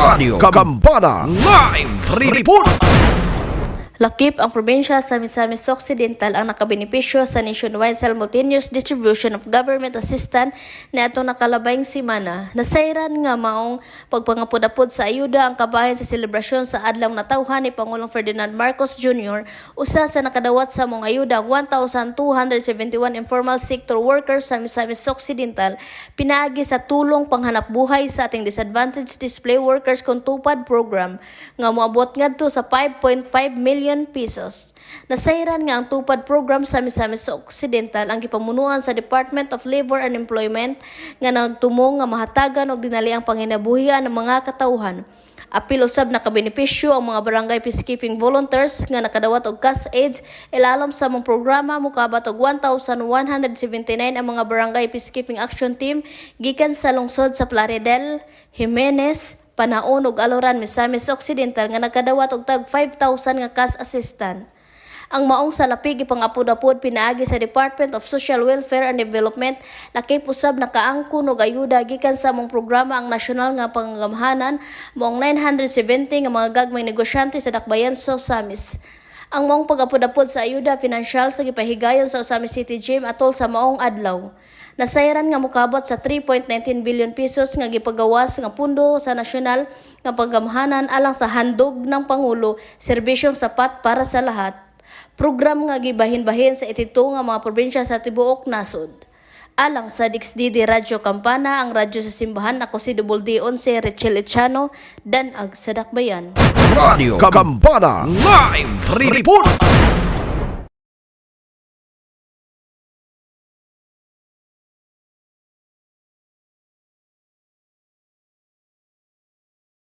Radio Kagambana Live Report. Lakip ang probinsya sa Misamis Occidental ang nakabenepisyo sa nationwide simultaneous distribution of government assistance na itong nakalabayng simana. Nasairan nga maong pagpangapod-apod sa ayuda ang kabahin sa selebrasyon sa adlang natawhan ni Pangulong Ferdinand Marcos Jr. Usa sa nakadawat sa mong ayuda ang 1,271 informal sector workers sa Misamis Occidental pinaagi sa tulong panghanap buhay sa ating disadvantaged display workers kung tupad program nga moabot ngadto sa 5.5 million pesos. Nasairan nga ang tupad program sa Misamis Occidental ang gipamunuan sa Department of Labor and Employment nga nagtumong nga mahatagan og dinali ang panginabuhian ng mga katawhan. Apil usab nakabenepisyo ang mga barangay peacekeeping volunteers nga nakadawat og cash aids ilalom sa mong programa mokabat og 1,179 ang mga barangay peacekeeping action team gikan sa lungsod sa Plaridel, Jimenez, Panaon ug Aloran, Misamis Occidental nga nagkadawat og tag 5,000 nga cash assistant. Ang maong salapig ipangapod-apod pinaagi sa Department of Social Welfare and Development lakip usab nakaangkon og ayuda gikan sa mong programa ang nasyonal nga pangamhanan moong 970 nga mga gagmay negosyante sa Dakbayan sa Osamis. Ang maong pag-apod-apod sa ayuda pinansyal sa gipahigayon sa Osamis City Gym atol sa maong adlaw. Nasairan nga mukabot sa 3.19 billion pesos nga gipagawas nga pundo sa nasyonal nga panggamhanan alang sa handog ng Pangulo, serbisyong sapat para sa lahat. Program nga gibahin-bahin sa itito nga mga probinsya sa tibuok nasod. Alang sa DXDD Radyo Kampana, ang radyo sa simbahan, ako si D11 Rachel Echano, Danag sa Dakbayan. Radio Kagambana Live Report.